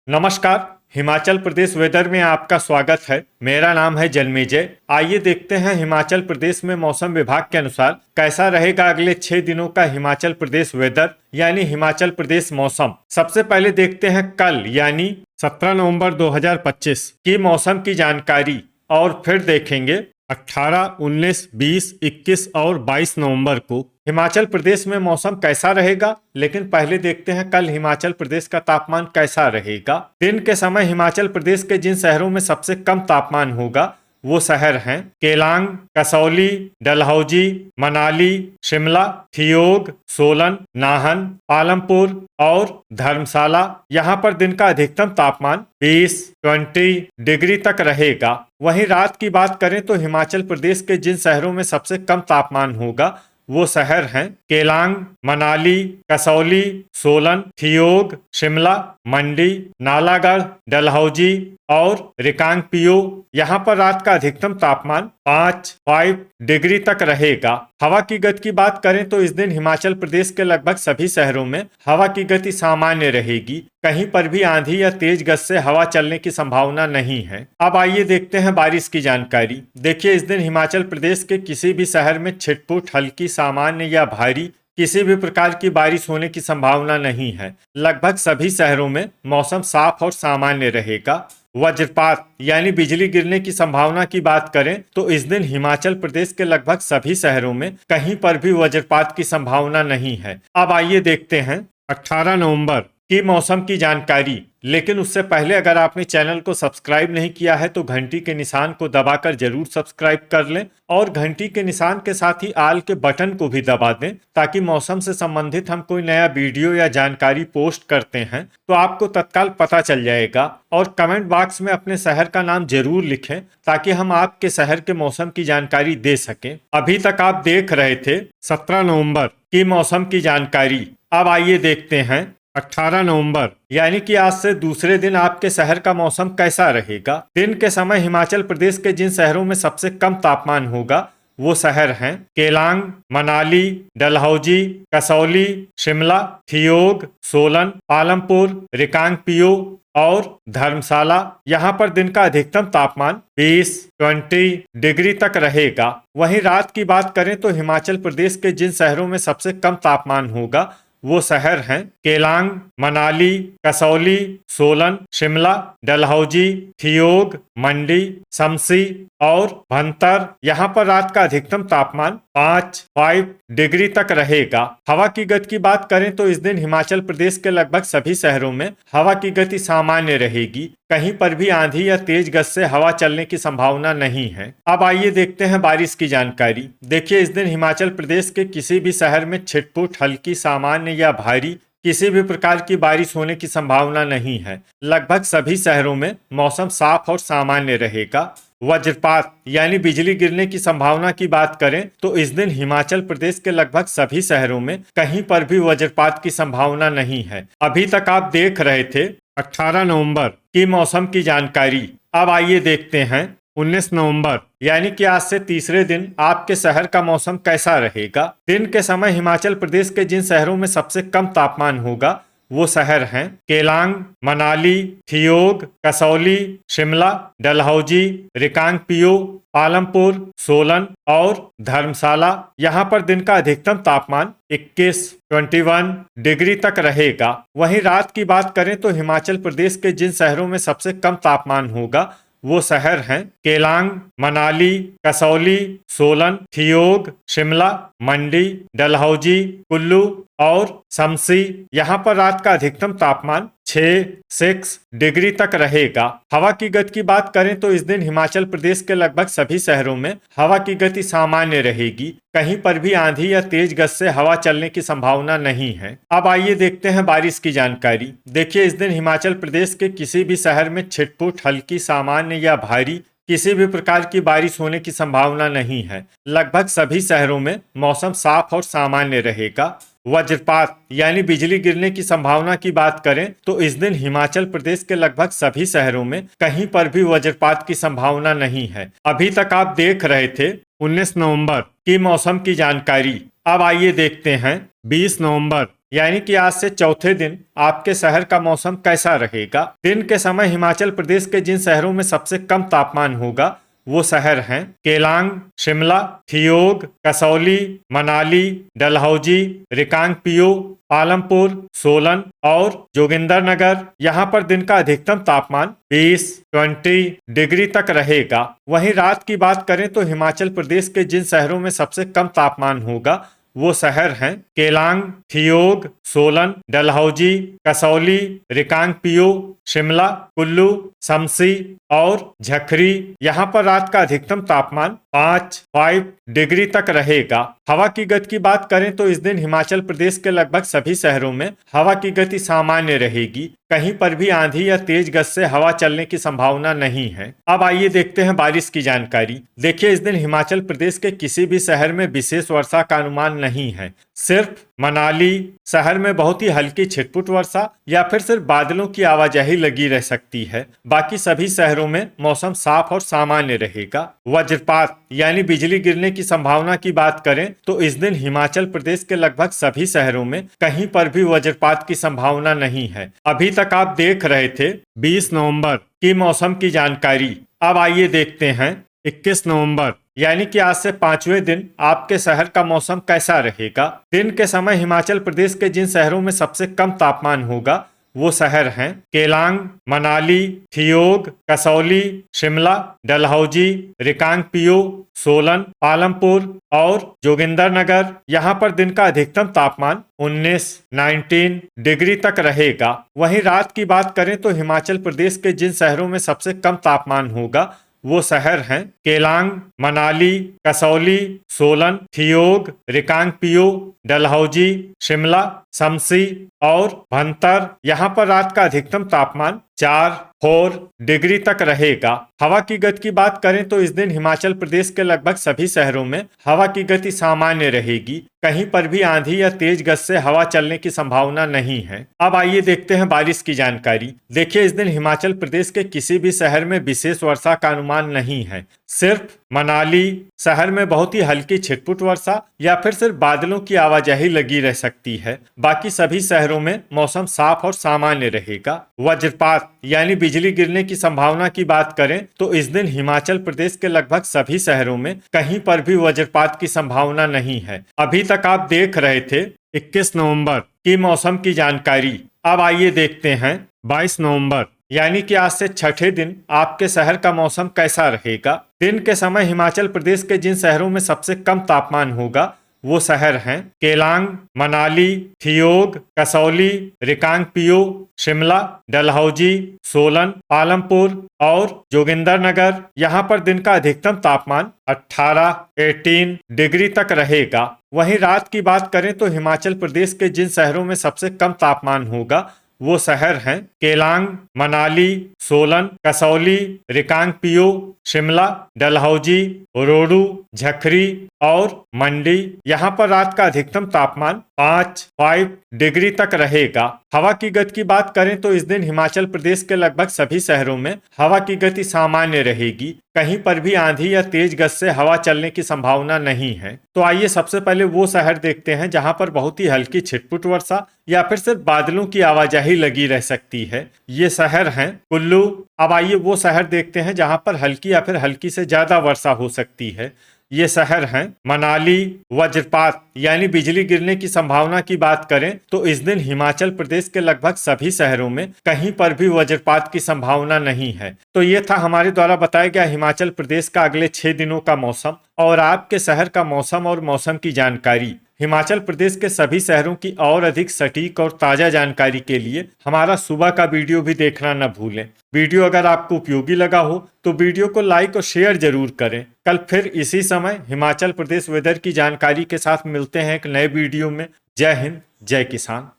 नमस्कार। हिमाचल प्रदेश वेदर में आपका स्वागत है। मेरा नाम है जन्मेजय। आइए देखते हैं हिमाचल प्रदेश में मौसम विभाग के अनुसार कैसा रहेगा अगले 6 दिनों का हिमाचल प्रदेश वेदर यानी हिमाचल प्रदेश मौसम। सबसे पहले देखते हैं कल यानी 17 नवंबर 2025 की मौसम की जानकारी और फिर देखेंगे 18, 19, 20, 21 और 22 नवंबर को हिमाचल प्रदेश में मौसम कैसा रहेगा। लेकिन पहले देखते हैं कल हिमाचल प्रदेश का तापमान कैसा रहेगा। दिन के समय हिमाचल प्रदेश के जिन शहरों में सबसे कम तापमान होगा वो शहर हैं केलांग, कसौली, डलहौजी, मनाली, शिमला, ठियोग, सोलन, नाहन, पालमपुर और धर्मशाला। यहाँ पर दिन का अधिकतम तापमान 20 डिग्री तक रहेगा। वहीं रात की बात करें तो हिमाचल प्रदेश के जिन शहरों में सबसे कम तापमान होगा वो शहर हैं केलांग, मनाली, कसौली, सोलन, ठियोग, शिमला, मंडी, नालागढ़, डलहौजी और रिकांगपिओ। यहाँ पर रात का अधिकतम तापमान 5 डिग्री तक रहेगा। हवा की गति की बात करें तो इस दिन हिमाचल प्रदेश के लगभग सभी शहरों में हवा की गति सामान्य रहेगी। कहीं पर भी आंधी या तेज गति से हवा चलने की संभावना नहीं है। अब आइए देखते हैं बारिश की जानकारी। देखिए, इस दिन हिमाचल प्रदेश के किसी भी शहर में छिटपुट, हल्की, सामान्य या भारी किसी भी प्रकार की बारिश होने की संभावना नहीं है। लगभग सभी शहरों में मौसम साफ और सामान्य रहेगा। वज्रपात यानी बिजली गिरने की संभावना की बात करें तो इस दिन हिमाचल प्रदेश के लगभग सभी शहरों में कहीं पर भी वज्रपात की संभावना नहीं है। अब आइए देखते हैं 18 नवंबर की मौसम की जानकारी। लेकिन उससे पहले अगर आपने चैनल को सब्सक्राइब नहीं किया है तो घंटी के निशान को दबाकर जरूर सब्सक्राइब कर लें और घंटी के निशान के साथ ही आल के बटन को भी दबा दें ताकि मौसम से संबंधित हम कोई नया वीडियो या जानकारी पोस्ट करते हैं तो आपको तत्काल पता चल जाएगा। और कमेंट बॉक्स में अपने शहर का नाम जरूर लिखें ताकि हम आपके शहर के मौसम की जानकारी दे सकें। अभी तक आप देख रहे थे 17 नवंबर की मौसम की जानकारी। अब आइए देखते हैं 18 नवंबर यानी कि आज से दूसरे दिन आपके शहर का मौसम कैसा रहेगा। दिन के समय हिमाचल प्रदेश के जिन शहरों में सबसे कम तापमान होगा वो शहर हैं केलांग, मनाली, डलहौजी, कसौली, शिमला, ठियोग, सोलन, पालमपुर, रिकांगपिओ और धर्मशाला। यहाँ पर दिन का अधिकतम तापमान 20 डिग्री तक रहेगा। वहीं रात की बात करें तो हिमाचल प्रदेश के जिन शहरों में सबसे कम तापमान होगा वो शहर हैं केलांग, मनाली, कसौली, सोलन, शिमला, डलहौजी, ठियोग, मंडी, शमसी और भंतर। यहाँ पर रात का अधिकतम तापमान 5 डिग्री तक रहेगा। हवा की गति की बात करें तो इस दिन हिमाचल प्रदेश के लगभग सभी शहरों में हवा की गति सामान्य रहेगी। कहीं पर भी आंधी या तेज गति से हवा चलने की संभावना नहीं है। अब आइए देखते हैं बारिश की जानकारी। देखिए, इस दिन हिमाचल प्रदेश के किसी भी शहर में छिटपुट, हल्की, सामान्य या भारी किसी भी प्रकार की बारिश होने की संभावना नहीं है। लगभग सभी शहरों में मौसम साफ और सामान्य रहेगा। वज्रपात यानी बिजली गिरने की संभावना की बात करें तो इस दिन हिमाचल प्रदेश के लगभग सभी शहरों में कहीं पर भी वज्रपात की संभावना नहीं है। अभी तक आप देख रहे थे 18 नवंबर की मौसम की जानकारी। अब आइए देखते हैं 19 नवंबर यानी कि आज से तीसरे दिन आपके शहर का मौसम कैसा रहेगा। दिन के समय हिमाचल प्रदेश के जिन शहरों में सबसे कम तापमान होगा वो शहर हैं केलांग, मनाली, ठियोग, कसौली, शिमला, डलहौजी, रिकांगपिओ, पालमपुर, सोलन और धर्मशाला। यहाँ पर दिन का अधिकतम तापमान 21 डिग्री तक रहेगा। वहीं रात की बात करें तो हिमाचल प्रदेश के जिन शहरों में सबसे कम तापमान होगा वो शहर हैं केलांग, मनाली, कसौली, सोलन, ठियोग, शिमला, मंडी, डलहौजी, कुल्लू और शमसी। यहाँ पर रात का अधिकतम तापमान 6 डिग्री तक रहेगा। हवा की गति की बात करें तो इस दिन हिमाचल प्रदेश के लगभग सभी शहरों में हवा की गति सामान्य रहेगी। कहीं पर भी आंधी या तेज गति से हवा चलने की संभावना नहीं है। अब आइए देखते हैं बारिश की जानकारी। देखिए, इस दिन हिमाचल प्रदेश के किसी भी शहर में छिटपुट, हल्की, सामान्य या भारी किसी भी प्रकार की बारिश होने की संभावना नहीं है। लगभग सभी शहरों में मौसम साफ और सामान्य रहेगा। वज्रपात यानी बिजली गिरने की संभावना की बात करें तो इस दिन हिमाचल प्रदेश के लगभग सभी शहरों में कहीं पर भी वज्रपात की संभावना नहीं है। अभी तक आप देख रहे थे 19 नवंबर की मौसम की जानकारी। अब आइए देखते हैं 20 नवंबर यानी कि आज से चौथे दिन आपके शहर का मौसम कैसा रहेगा। दिन के समय हिमाचल प्रदेश के जिन शहरों में सबसे कम तापमान होगा वो शहर हैं केलांग, शिमला, थियोग, कसौली, मनाली, डलहौजी, रिकांगपिओ, पालमपुर, सोलन और जोगिंदरनगर। यहाँ पर दिन का अधिकतम तापमान 20 डिग्री तक रहेगा। वहीं रात की बात करें तो हिमाचल प्रदेश के जिन शहरों में सबसे कम तापमान होगा वो शहर हैं केलांग, थियोग, सोलन, डलहौजी, कसौली, रिकांगपिओ, शिमला, कुल्लू, शमसी और झखरी। यहाँ पर रात का अधिकतम तापमान 5 डिग्री तक रहेगा। हवा की गति की बात करें तो इस दिन हिमाचल प्रदेश के लगभग सभी शहरों में हवा की गति सामान्य रहेगी। कहीं पर भी आंधी या तेज गति से हवा चलने की संभावना नहीं है। अब आइए देखते हैं बारिश की जानकारी। देखिए, इस दिन हिमाचल प्रदेश के किसी भी शहर में विशेष वर्षा का अनुमान नहीं है। सिर्फ मनाली शहर में बहुत ही हल्की छिटपुट वर्षा या फिर सिर्फ बादलों की आवाजाही लगी रह सकती है। बाकी सभी शहरों में मौसम साफ और सामान्य रहेगा। वज्रपात यानी बिजली गिरने की संभावना की बात करें तो इस दिन हिमाचल प्रदेश के लगभग सभी शहरों में कहीं पर भी वज्रपात की संभावना नहीं है। अभी तक आप देख रहे थे 20 नवंबर की मौसम की जानकारी। अब आइए देखते हैं 21 नवंबर यानी कि आज से 5वें दिन आपके शहर का मौसम कैसा रहेगा। दिन के समय हिमाचल प्रदेश के जिन शहरों में सबसे कम तापमान होगा वो शहर हैं केलांग, मनाली, थियोग, कसौली, शिमला, डलहौजी, रिकांगपिओ, सोलन, पालमपुर और जोगिंदरनगर। यहाँ पर दिन का अधिकतम तापमान 19 डिग्री तक रहेगा। वहीं रात की बात करें तो हिमाचल प्रदेश के जिन शहरों में सबसे कम तापमान होगा वो शहर हैं केलांग, मनाली, कसौली, सोलन, थियोग, रिकांगपिओ, डलहौजी, शिमला, शमसी और भंतर। यहाँ पर रात का अधिकतम तापमान 4 डिग्री तक रहेगा। हवा की गति की बात करें तो इस दिन हिमाचल प्रदेश के लगभग सभी शहरों में हवा की गति सामान्य रहेगी। कहीं पर भी आंधी या तेज गति से हवा चलने की संभावना नहीं है। अब आइए देखते हैं बारिश की जानकारी। देखिए, इस दिन हिमाचल प्रदेश के किसी भी शहर में विशेष वर्षा का अनुमान नहीं है। सिर्फ मनाली शहर में बहुत ही हल्की छिटपुट वर्षा या फिर सिर्फ बादलों की आवाजाही लगी रह सकती है। बाकी सभी शहरों में मौसम साफ और सामान्य रहेगा। वज्रपात यानी बिजली गिरने की संभावना की बात करें तो इस दिन हिमाचल प्रदेश के लगभग सभी शहरों में कहीं पर भी वज्रपात की संभावना नहीं है। अभी तक आप देख रहे थे 21 नवंबर की मौसम की जानकारी। अब आइए देखते हैं 22 नवंबर यानी कि आज से छठे दिन आपके शहर का मौसम कैसा रहेगा। दिन के समय हिमाचल प्रदेश के जिन शहरों में सबसे कम तापमान होगा वो शहर हैं केलांग, मनाली, थियोग, कसौली, रिकांगपिओ, शिमला, डलहौजी, सोलन, पालमपुर और जोगिंदरनगर। यहाँ पर दिन का अधिकतम तापमान 18 डिग्री तक रहेगा। वहीं रात की बात करें तो हिमाचल प्रदेश के जिन शहरों में सबसे कम तापमान होगा वो शहर हैं केलांग, मनाली, सोलन, कसौली, रिकांगपिओ, शिमला, डलहौजी, रोडू, झखरी और मंडी। यहाँ पर रात का अधिकतम तापमान 5 डिग्री तक रहेगा। हवा की गति की बात करें तो इस दिन हिमाचल प्रदेश के लगभग सभी शहरों में हवा की गति सामान्य रहेगी। कहीं पर भी आंधी या तेज गति से हवा चलने की संभावना नहीं है। तो आइए सबसे पहले वो शहर देखते हैं जहां पर बहुत ही हल्की छिटपुट वर्षा या फिर सिर्फ बादलों की आवाजाही लगी रह सकती है। ये शहर हैं कुल्लू। अब आइए वो शहर देखते हैं जहां पर हल्की या फिर हल्की से ज्यादा वर्षा हो सकती है। ये शहर हैं मनाली। वज्रपात यानी बिजली गिरने की संभावना की बात करें तो इस दिन हिमाचल प्रदेश के लगभग सभी शहरों में कहीं पर भी वज्रपात की संभावना नहीं है। तो ये था हमारे द्वारा बताया गया हिमाचल प्रदेश का अगले 6 दिनों का मौसम और आपके शहर का मौसम और मौसम की जानकारी। हिमाचल प्रदेश के सभी शहरों की और अधिक सटीक और ताजा जानकारी के लिए हमारा सुबह का वीडियो भी देखना न भूलें। वीडियो अगर आपको उपयोगी लगा हो तो वीडियो को लाइक और शेयर जरूर करें। कल फिर इसी समय हिमाचल प्रदेश वेदर की जानकारी के साथ मिलते हैं एक नए वीडियो में। जय हिंद, जय किसान।